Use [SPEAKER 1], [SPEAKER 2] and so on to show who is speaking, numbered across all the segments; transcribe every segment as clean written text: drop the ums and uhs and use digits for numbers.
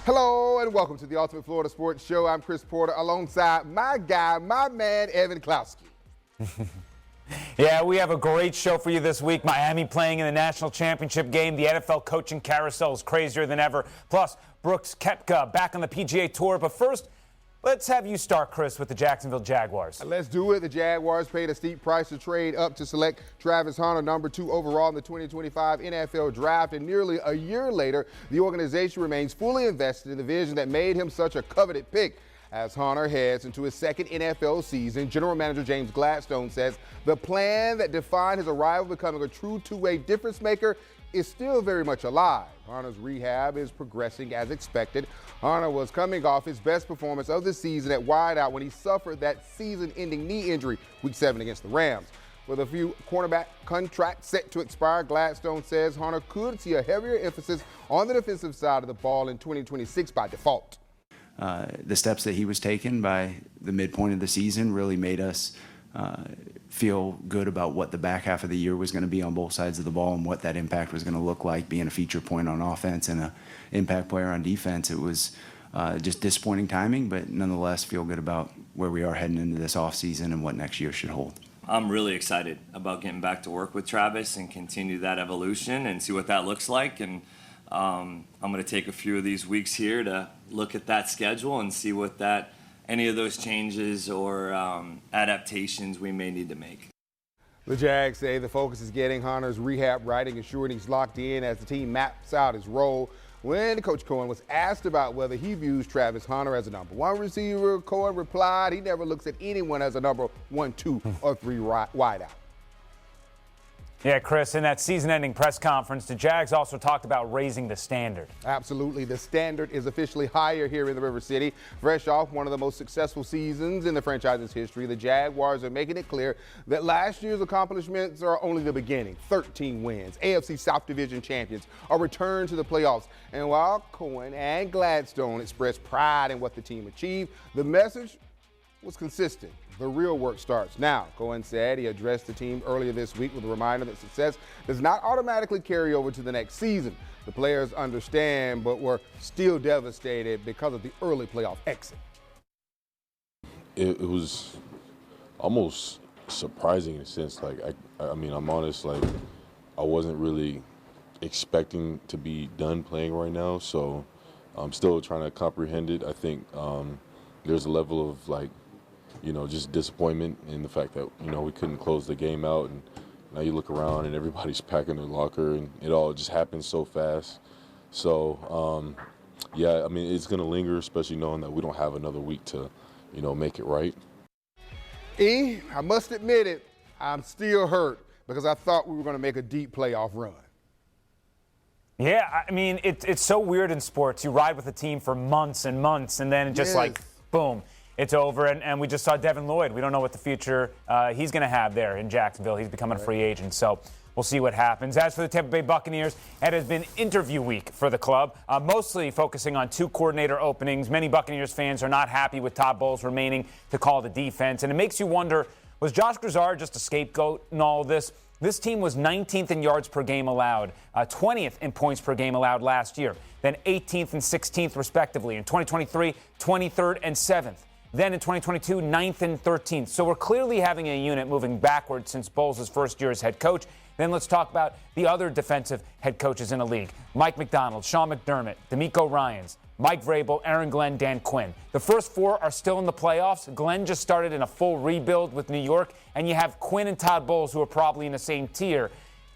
[SPEAKER 1] Hello and welcome to the Ultimate Florida Sports Show. I'm Chris Porter alongside my guy, my man, Evan Closky.
[SPEAKER 2] Yeah, we have a great show for you this week. Miami playing in the national championship game. The NFL coaching carousel is crazier than ever. Plus, Brooks Koepka back on the PGA Tour. But first, let's have you start, Chris, with the Jacksonville Jaguars.
[SPEAKER 1] Let's do it. The Jaguars paid a steep price to trade up to select Travis Hunter, number 2 overall in the 2025 NFL Draft. And nearly a year later, the organization remains fully invested in the vision that made him such a coveted pick. As Hunter heads into his second NFL season, General Manager James Gladstone says the plan that defined his arrival becoming a true two-way difference maker is still very much alive. Hunter's rehab is progressing as expected. Hunter was coming off his best performance of the season at wideout when he suffered that season-ending knee injury Week 7 against the Rams. With a few cornerback contracts set to expire, Gladstone says Hunter could see a heavier emphasis on the defensive side of the ball in 2026 by default.
[SPEAKER 3] The steps that he was taking by the midpoint of the season really made us feel good about what the back half of the year was going to be on both sides of the ball and what that impact was going to look like, being a feature point on offense and an impact player on defense. It was just disappointing timing, but nonetheless feel good about where we are heading into this offseason and what next year should hold.
[SPEAKER 4] I'm really excited about getting back to work with Travis and continue that evolution and see what that looks like. And I'm going to take a few of these weeks here to look at that schedule and see what any of those changes or adaptations we may need to make.
[SPEAKER 1] The Jags say the focus is getting Hunter's rehab right and ensuring he's locked in as the team maps out his role. When Coach Cohen was asked about whether he views Travis Hunter as a number 1 receiver, Cohen replied he never looks at anyone as a number 1, 2, or 3 wideout.
[SPEAKER 2] Yeah, Chris, in that season-ending press conference, the Jags also talked about raising the standard.
[SPEAKER 1] Absolutely. The standard is officially higher here in the River City. Fresh off one of the most successful seasons in the franchise's history, the Jaguars are making it clear that last year's accomplishments are only the beginning. 13 wins, AFC South Division champions, a return to the playoffs. And while Cohen and Gladstone expressed pride in what the team achieved, the message was consistent. The real work starts now. Cohen said he addressed the team earlier this week with a reminder that success does not automatically carry over to the next season. The players understand, but were still devastated because of the early playoff exit.
[SPEAKER 5] It was almost surprising in a sense. Like, I mean, I'm honest, like, I wasn't really expecting to be done playing right now, so I'm still trying to comprehend it. I think there's a level of, like, just disappointment in the fact that, we couldn't close the game out. And now you look around and everybody's packing their locker and it all just happens so fast. So, yeah, I mean, it's going to linger, especially knowing that we don't have another week to, make it right.
[SPEAKER 1] I must admit it, I'm still hurt because I thought we were going to make a deep playoff run.
[SPEAKER 2] Yeah, I mean, it's so weird in sports. You ride with a team for months and months, and then just like, boom. It's over, and we just saw Devin Lloyd. We don't know what the future he's going to have there in Jacksonville. He's becoming a free agent, so we'll see what happens. As for the Tampa Bay Buccaneers, it has been interview week for the club, mostly focusing on 2 coordinator openings. Many Buccaneers fans are not happy with Todd Bowles remaining to call the defense, and it makes you wonder, was Josh Grizzard just a scapegoat in all of this? This team was 19th in yards per game allowed, 20th in points per game allowed last year, then 18th and 16th respectively. In 2023, 23rd and 7th. Then in 2022, 9th and 13th. So we're clearly having a unit moving backwards since Bowles' first year as head coach. Then let's talk about the other defensive head coaches in the league. Mike McDonald, Sean McDermott, D'Amico Ryans, Mike Vrabel, Aaron Glenn, Dan Quinn. The first 4 are still in the playoffs. Glenn just started in a full rebuild with New York. And you have Quinn and Todd Bowles, who are probably in the same tier.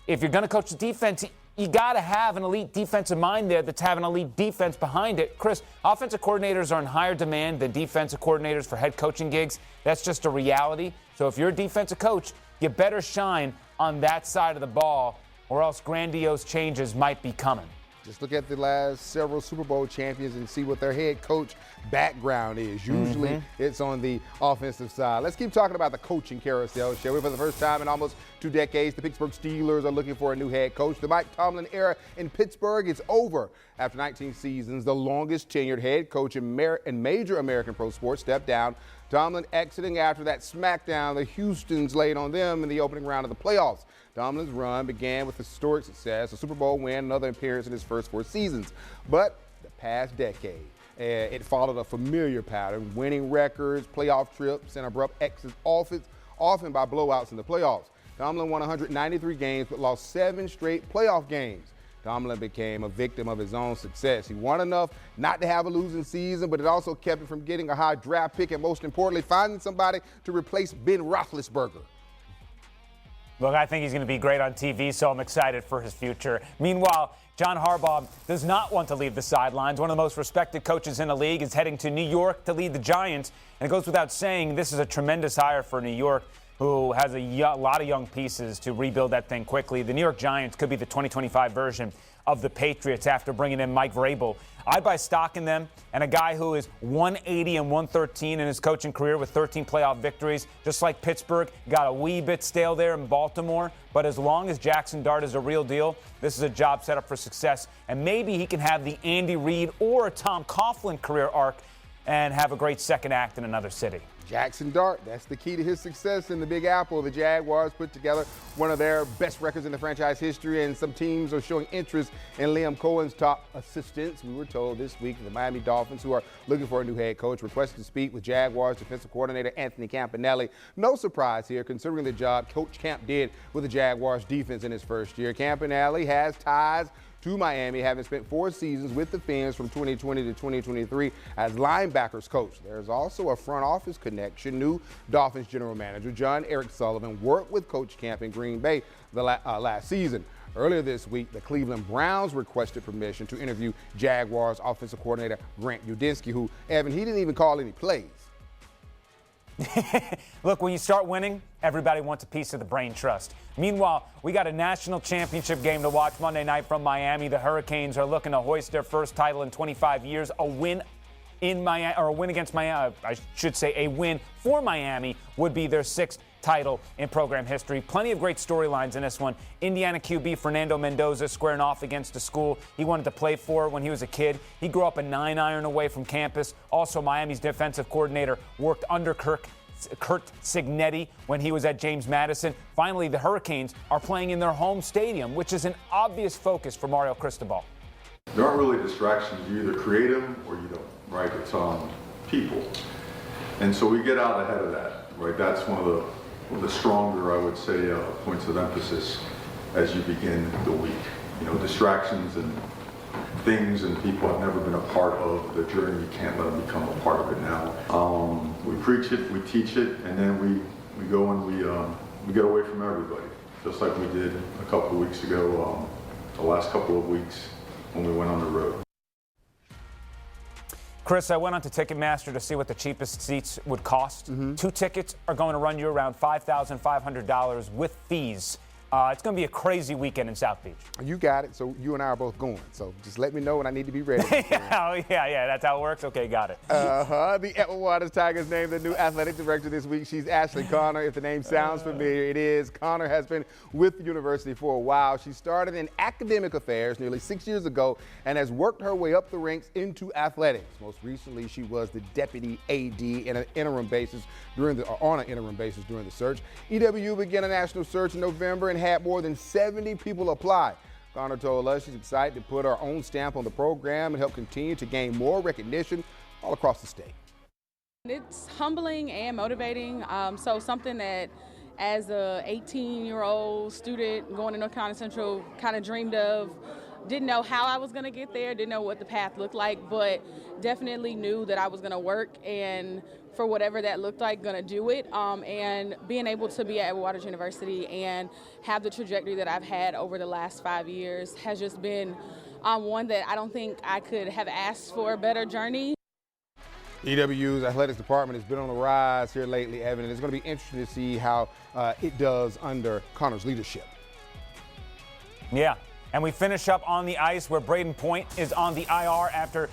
[SPEAKER 2] If you're going to coach the defense, you got to have an elite defensive mind there that's having an elite defense behind it. Chris, offensive coordinators are in higher demand than defensive coordinators for head coaching gigs. That's just a reality. So if you're a defensive coach, you better shine on that side of the ball, or else grandiose changes might be coming.
[SPEAKER 1] Just look at the last several Super Bowl champions and see what their head coach background is. Usually it's on the offensive side. Let's keep talking about the coaching carousel, shall we? For the first time in almost 2 decades, the Pittsburgh Steelers are looking for a new head coach. The Mike Tomlin era in Pittsburgh is over. After 19 seasons, the longest tenured head coach in major American pro sports stepped down. Tomlin exiting after that smackdown the Houstons laid on them in the opening round of the playoffs. Tomlin's run began with historic success, a Super Bowl win, another appearance in his first 4 seasons. But the past decade. It followed a familiar pattern, winning records, playoff trips, and abrupt exits, often by blowouts in the playoffs. Tomlin won 193 games but lost 7 straight playoff games. Tomlin became a victim of his own success. He won enough not to have a losing season, but it also kept him from getting a high draft pick and, most importantly, finding somebody to replace Ben Roethlisberger.
[SPEAKER 2] Look, I think he's going to be great on TV, so I'm excited for his future. Meanwhile, John Harbaugh does not want to leave the sidelines. One of the most respected coaches in the league is heading to New York to lead the Giants. And it goes without saying, this is a tremendous hire for New York, who has a lot of young pieces to rebuild that thing quickly. The New York Giants could be the 2025 version of the Patriots after bringing in Mike Vrabel. I buy stock in them, and a guy who is 180 and 113 in his coaching career with 13 playoff victories, just like Pittsburgh, got a wee bit stale there in Baltimore. But as long as Jackson Dart is a real deal, this is a job set up for success. And maybe he can have the Andy Reid or Tom Coughlin career arc and have a great second act in another city.
[SPEAKER 1] Jackson Dart, that's the key to his success in the Big Apple. The Jaguars put together one of their best records in the franchise history, and some teams are showing interest in Liam Cohen's top assistants. We were told this week the Miami Dolphins, who are looking for a new head coach, requested to speak with Jaguars defensive coordinator Anthony Campanelli. No surprise here, considering the job Coach Camp did with the Jaguars defense in his first year. Campanelli has ties to Miami, having spent 4 seasons with the Fins from 2020 to 2023 as linebackers coach. There's also a front office connection. New Dolphins general manager John Eric Sullivan worked with Coach Camp in Green Bay last season. Earlier this week, the Cleveland Browns requested permission to interview Jaguars offensive coordinator Grant Udinski, who, Evan, he didn't even call any plays.
[SPEAKER 2] Look, when you start winning, everybody wants a piece of the brain trust. Meanwhile, we got a national championship game to watch Monday night from Miami. The Hurricanes are looking to hoist their first title in 25 years. A win in Miami, or a win against Miami, I should say a win for Miami would be their 6th title in program history. Plenty of great storylines in this one. Indiana QB Fernando Mendoza squaring off against a school he wanted to play for when he was a kid. He grew up a 9-iron away from campus. Also, Miami's defensive coordinator worked under Kurt Cignetti when he was at James Madison. Finally, the Hurricanes are playing in their home stadium, which is an obvious focus for Mario Cristobal.
[SPEAKER 6] There aren't really distractions. You either create them or you don't, right? It's people. And so we get out ahead of that, right? That's one of the stronger, I would say, points of emphasis as you begin the week. You know, distractions and things and people have never been a part of the journey. You can't let them become a part of it now. We preach it, we teach it, and then we go and we get away from everybody, just like we did a couple of weeks ago, the last couple of weeks when we went on the road.
[SPEAKER 2] Chris, I went on to Ticketmaster to see what the cheapest seats would cost. 2 tickets are going to run you around $5,500 with fees. It's going to be a crazy weekend in South Beach.
[SPEAKER 1] You got it. So you and I are both going. So just let me know when I need to be ready.
[SPEAKER 2] yeah. That's how it works. Okay, got it.
[SPEAKER 1] The Edward Waters Tigers named the new athletic director this week. She's Ashley Connor. If the name sounds familiar, it is. Connor has been with the university for a while. She started in academic affairs nearly 6 years ago and has worked her way up the ranks into athletics. Most recently, she was the deputy AD on an interim basis during the search. EWU began a national search in November and had more than 70 people apply. Connor told us she's excited to put her own stamp on the program and help continue to gain more recognition all across the state.
[SPEAKER 7] It's humbling and motivating. So something that as a 18-year-old student going to North Carolina Central kind of dreamed of. Didn't know how I was going to get there, didn't know what the path looked like, but definitely knew that I was going to work and for whatever that looked like, going to do it. And being able to be at Edward Waters University and have the trajectory that I've had over the last 5 years has just been one that I don't think I could have asked for a better journey.
[SPEAKER 1] EWU's athletics department has been on the rise here lately, Evan, and it's going to be interesting to see how it does under Connor's leadership.
[SPEAKER 2] Yeah. And we finish up on the ice where Braden Point is on the IR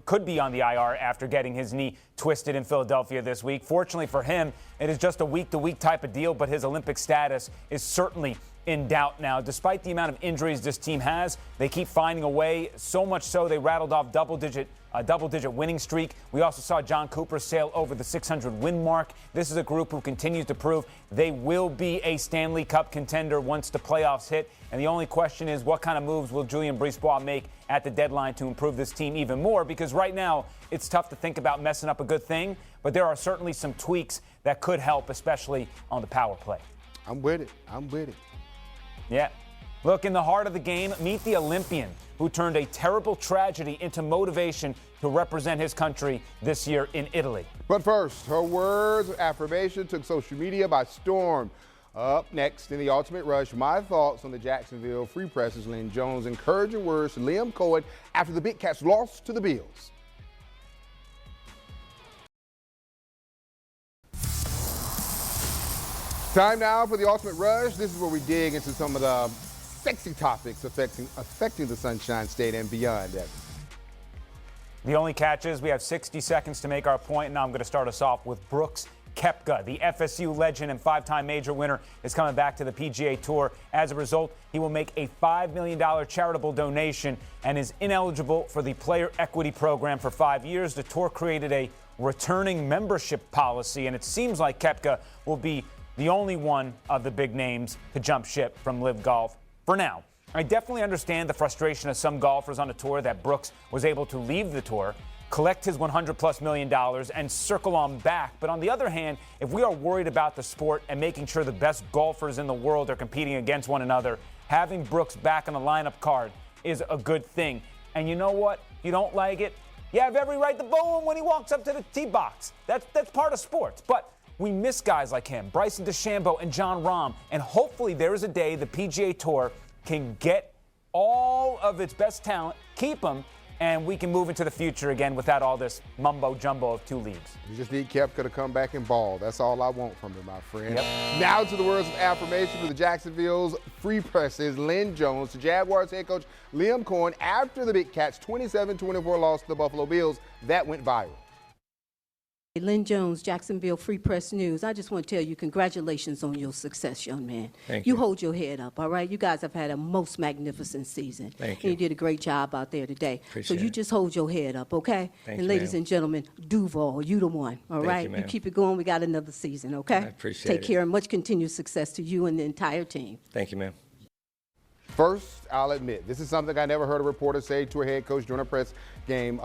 [SPEAKER 2] could be on the IR after getting his knee twisted in Philadelphia this week. Fortunately for him, it is just a week-to-week type of deal, but his Olympic status is certainly in doubt now. Despite the amount of injuries this team has, they keep finding a way, so much so they rattled off double-digit a double-digit winning streak. We also saw John Cooper sail over the 600-win mark. This is a group who continues to prove they will be a Stanley Cup contender once the playoffs hit. And the only question is, what kind of moves will Julien Brisebois make at the deadline to improve this team even more? Because right now, it's tough to think about messing up a good thing, but there are certainly some tweaks that could help, especially on the power play.
[SPEAKER 1] I'm with it. I'm with it.
[SPEAKER 2] Yeah. Look, in the heart of the game, meet the Olympian who turned a terrible tragedy into motivation to represent his country this year in Italy.
[SPEAKER 1] But first, her words of affirmation took social media by storm. Up next in the Ultimate Rush, my thoughts on the Jacksonville Free Press's Lynn Jones' encouraging words to Liam Cohen after the Big Cats lost to the Bills. Time now for the Ultimate Rush. This is where we dig into some of the sexy topics affecting the Sunshine State and beyond, Evan.
[SPEAKER 2] The only catch is we have 60 seconds to make our point, and now I'm going to start us off with Brooks Koepka. The FSU legend and five-time major winner is coming back to the PGA Tour. As a result, he will make a $5 million charitable donation and is ineligible for the Player Equity Program for 5 years. The Tour created a returning membership policy, and it seems like Koepka will be the only one of the big names to jump ship from LIV Golf for now. I definitely understand the frustration of some golfers on the tour that Brooks was able to leave the tour, collect his $100+ million, and circle on back. But on the other hand, if we are worried about the sport and making sure the best golfers in the world are competing against one another, having Brooks back on the lineup card is a good thing. And you know what? If you don't like it, you have every right to boo him when he walks up to the tee box. That's part of sports. But we miss guys like him, Bryson DeChambeau and Jon Rahm, and hopefully there is a day the PGA Tour can get all of its best talent, keep them, and we can move into the future again without all this mumbo-jumbo of two leagues.
[SPEAKER 1] You just need Koepka to come back and ball. That's all I want from him, my friend.
[SPEAKER 2] Yep.
[SPEAKER 1] Now to the words of affirmation for the Jacksonville's Free Press's Lynn Jones to Jaguars head coach Liam Cohen after the Big Cats' 27-24 loss to the Buffalo Bills. That went viral.
[SPEAKER 8] Lynn Jones, Jacksonville Free Press News. I just want to tell you congratulations on your success, young man.
[SPEAKER 9] Thank you.
[SPEAKER 8] You hold your head up, all right? You guys have had a most magnificent season.
[SPEAKER 9] Thank
[SPEAKER 8] you.
[SPEAKER 9] you.
[SPEAKER 8] You did a great job out there today.
[SPEAKER 9] Appreciate
[SPEAKER 8] so you
[SPEAKER 9] it.
[SPEAKER 8] just hold your head up, okay?
[SPEAKER 9] Thank
[SPEAKER 8] and
[SPEAKER 9] you,
[SPEAKER 8] ladies
[SPEAKER 9] ma'am.
[SPEAKER 8] and gentlemen, Duval, you the one, all
[SPEAKER 9] Thank
[SPEAKER 8] right?
[SPEAKER 9] you, ma'am.
[SPEAKER 8] keep it going. We got another season, okay?
[SPEAKER 9] I appreciate
[SPEAKER 8] Take
[SPEAKER 9] it.
[SPEAKER 8] care and much continued success to you and the entire team.
[SPEAKER 9] Thank you, ma'am.
[SPEAKER 1] First, I'll admit, this is something I never heard a reporter say to a head coach during a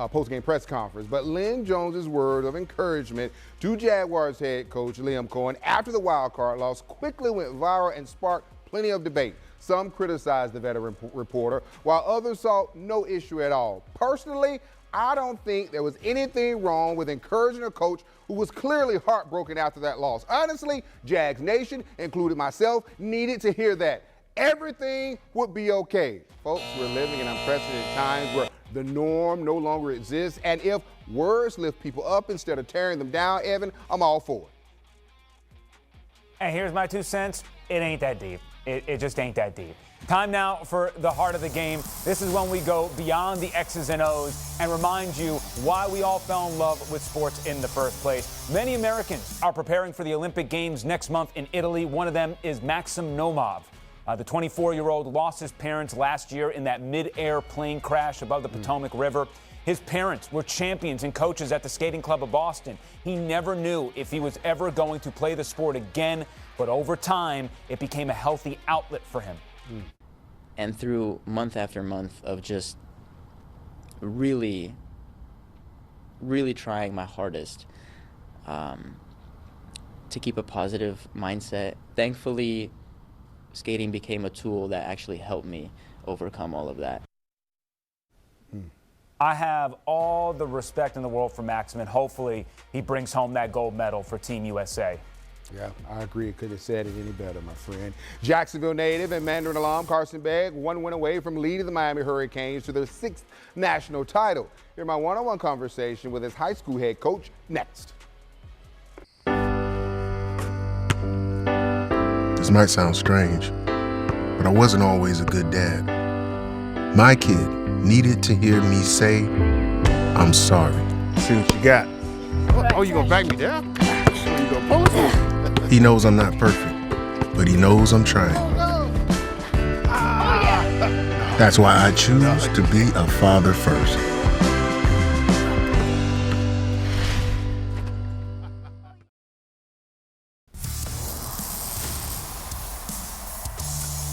[SPEAKER 1] post-game press conference. But Lynn Jones' word of encouragement to Jaguars head coach Liam Cohen after the wild card loss quickly went viral and sparked plenty of debate. Some criticized the veteran reporter, while others saw no issue at all. Personally, I don't think there was anything wrong with encouraging a coach who was clearly heartbroken after that loss. Honestly, Jags Nation, including myself, needed to hear that. Everything would be okay. Folks, we're living in unprecedented times where the norm no longer exists, and if words lift people up instead of tearing them down, Evan, I'm all for it.
[SPEAKER 2] And here's my 2 cents. It ain't that deep. It just ain't that deep. Time now for the heart of the game. This is when we go beyond the X's and O's and remind you why we all fell in love with sports in the first place. Many Americans are preparing for the Olympic Games next month in Italy. One of them is Maxim Nomov. The 24-year-old lost his parents last year in that mid-air plane crash above the Potomac River. His parents were champions and coaches at the Skating Club of Boston. He never knew if he was ever going to play the sport again, but over time, it became a healthy outlet for him.
[SPEAKER 10] And through month after month of just really trying my hardest to keep a positive mindset, thankfully, skating became a tool that actually helped me overcome all of that.
[SPEAKER 2] I have all the respect in the world for Maxim, and hopefully he brings home that gold medal for Team USA.
[SPEAKER 1] Yeah, I agree. It could have said it any better, my friend. Jacksonville native and Mandarin alum Carson Begg, one win away from leading the Miami Hurricanes to their 6th national title. Here's my one-on-one conversation with his high school head coach next.
[SPEAKER 11] This might sound strange, but I wasn't always a good dad. My kid needed to hear me say, I'm sorry.
[SPEAKER 12] See what you got. Oh, you gonna back me down? You gonna pose?
[SPEAKER 11] He knows I'm not perfect, but he knows I'm trying. That's why I choose to be a father first.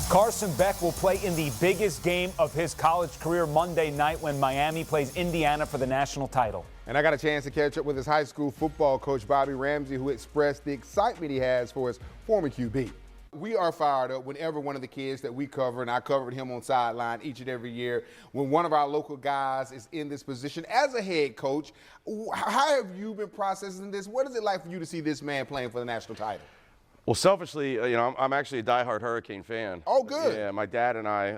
[SPEAKER 2] Carson Beck will play in the biggest game of his college career Monday night when Miami plays Indiana for the national title.
[SPEAKER 1] And I got a chance to catch up with his high school football coach, Bobby Ramsey, who expressed the excitement he has for his former QB. We are fired up whenever one of the kids that we cover, and I covered him on sideline each and every year, when one of our local guys is in this position as a head coach. How have you been processing this? What is it like for you to see this man playing for the national title?
[SPEAKER 9] Well, selfishly, I'm actually a diehard Hurricane fan.
[SPEAKER 1] Oh, good.
[SPEAKER 9] Yeah, my dad and I,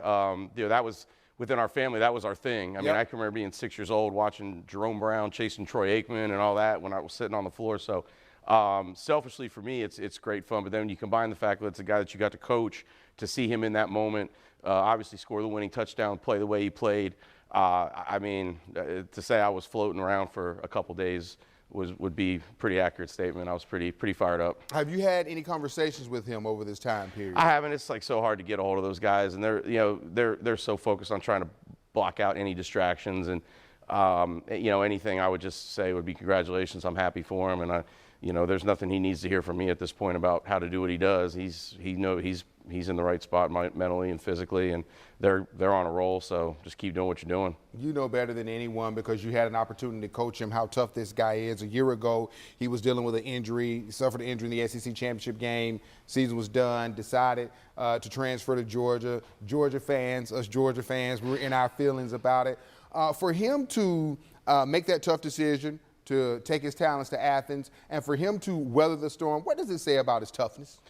[SPEAKER 9] that was within our family. That was our thing. I mean, I can remember being 6 years old watching Jerome Brown chasing Troy Aikman and all that when I was sitting on the floor. So, selfishly for me, it's great fun. But then when you combine the fact that it's a guy that you got to coach, to see him in that moment, obviously score the winning touchdown, play the way he played. I mean, to say I was floating around for a couple days would be a pretty accurate statement. I was pretty fired up.
[SPEAKER 1] Have you had any conversations with him over this time period?
[SPEAKER 9] I haven't. It's like so hard to get a hold of those guys, and they're so focused on trying to block out any distractions, and anything I would just say would be congratulations. I'm happy for him, and there's nothing he needs to hear from me at this point about how to do what he does. He's in the right spot mentally and physically, and they're on a roll. So just keep doing what you're doing.
[SPEAKER 1] You know better than anyone because you had an opportunity to coach him how tough this guy is. A year ago, he was dealing with an injury. He suffered an injury in the SEC championship game. Season was done. Decided to transfer to Georgia. Georgia fans, we were in our feelings about it. For him to make that tough decision, to take his talents to Athens, and for him to weather the storm, what does it say about his toughness?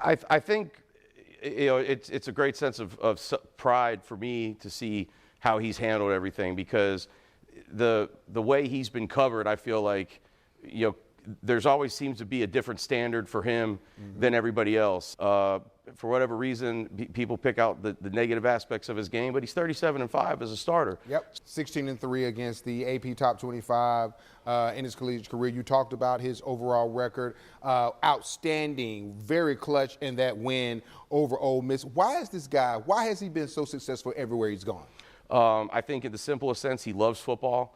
[SPEAKER 9] I think it's a great sense of pride for me to see how he's handled everything, because the way he's been covered, I feel like there's always seems to be a different standard for him than everybody else. For whatever reason, people pick out the negative aspects of his game, but he's 37-5 as a starter.
[SPEAKER 1] Yep, 16-3 against the AP Top 25 in his collegiate career. You talked about his overall record, outstanding, very clutch in that win over Ole Miss. Why has he been so successful everywhere he's gone?
[SPEAKER 9] I think in the simplest sense, he loves football.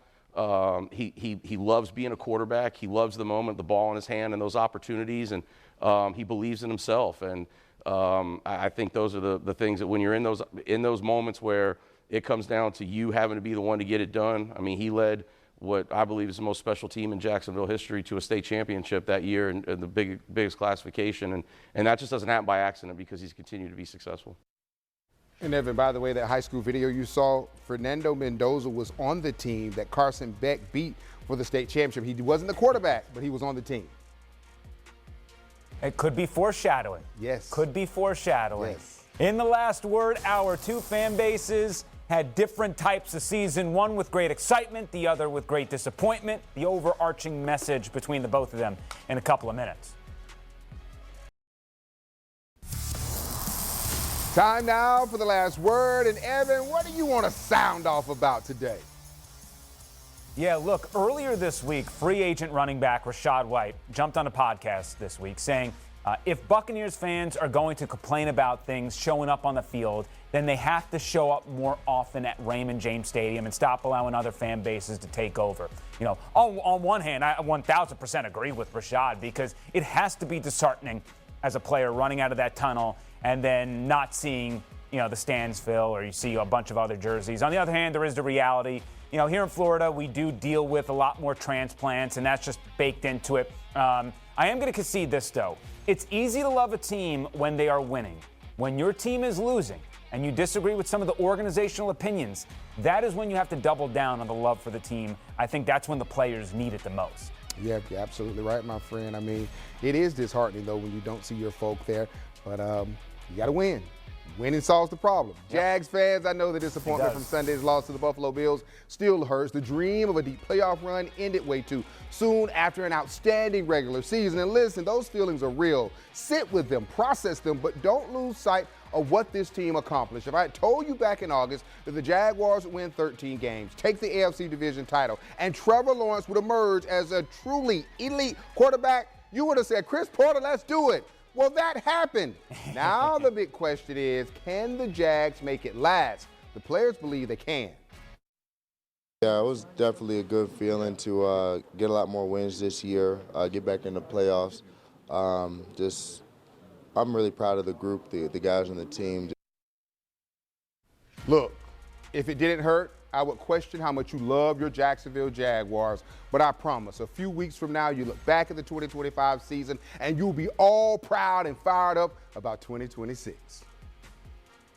[SPEAKER 9] He loves being a quarterback. He loves the moment, the ball in his hand, and those opportunities, and he believes in himself. And I think those are the things that when you're in those moments where it comes down to you having to be the one to get it done. I mean, he led what I believe is the most special team in Jacksonville history to a state championship that year in the biggest classification, and that just doesn't happen by accident because he's continued to be successful.
[SPEAKER 1] And Evan, by the way, that high school video you saw, Fernando Mendoza was on the team that Carson Beck beat for the state championship. He wasn't the quarterback, but he was on the team.
[SPEAKER 2] It could be foreshadowing.
[SPEAKER 1] Yes.
[SPEAKER 2] Could be foreshadowing.
[SPEAKER 1] Yes.
[SPEAKER 2] In the last word, our two fan bases had different types of season, one with great excitement, the other with great disappointment. The overarching message between the both of them in a couple of minutes.
[SPEAKER 1] Time now for the last word. And Evan, what do you want to sound off about today?
[SPEAKER 2] Yeah, look, earlier this week, free agent running back Rachaad White jumped on a podcast this week saying if Buccaneers fans are going to complain about things showing up on the field, then they have to show up more often at Raymond James Stadium and stop allowing other fan bases to take over. On one hand, I 1,000% agree with Rachaad because it has to be disheartening as a player running out of that tunnel and then not seeing, the stands fill, or you see a bunch of other jerseys. On the other hand, there is the reality. Here in Florida, we do deal with a lot more transplants, and that's just baked into it. I am going to concede this, though. It's easy to love a team when they are winning. When your team is losing and you disagree with some of the organizational opinions, that is when you have to double down on the love for the team. I think that's when the players need it the most.
[SPEAKER 1] Yeah, you're absolutely right, my friend. I mean, it is disheartening, though, when you don't see your folk there. But you got to win. Winning solves the problem. Yep. Jags fans, I know the disappointment from Sunday's loss to the Buffalo Bills still hurts. The dream of a deep playoff run ended way too soon after an outstanding regular season. And listen, those feelings are real. Sit with them, process them, but don't lose sight of what this team accomplished. If I had told you back in August that the Jaguars would win 13 games, take the AFC division title, and Trevor Lawrence would emerge as a truly elite quarterback, you would have said, Chris Porter, let's do it. Well, that happened. Now the big question is, can the Jags make it last? The players believe they can.
[SPEAKER 13] Yeah, it was definitely a good feeling to get a lot more wins this year, get back in the playoffs. Just I'm really proud of the group, the guys on the team.
[SPEAKER 1] Look, if it didn't hurt, I would question how much you love your Jacksonville Jaguars. But I promise, a few weeks from now, you look back at the 2025 season and you'll be all proud and fired up about 2026.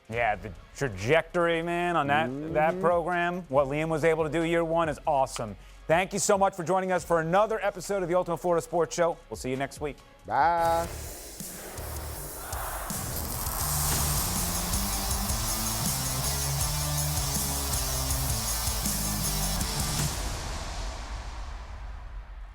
[SPEAKER 2] Yeah, the trajectory, man, on that program, what Liam was able to do year one is awesome. Thank you so much for joining us for another episode of the Ultimate Florida Sports Show. We'll see you next week.
[SPEAKER 1] Bye.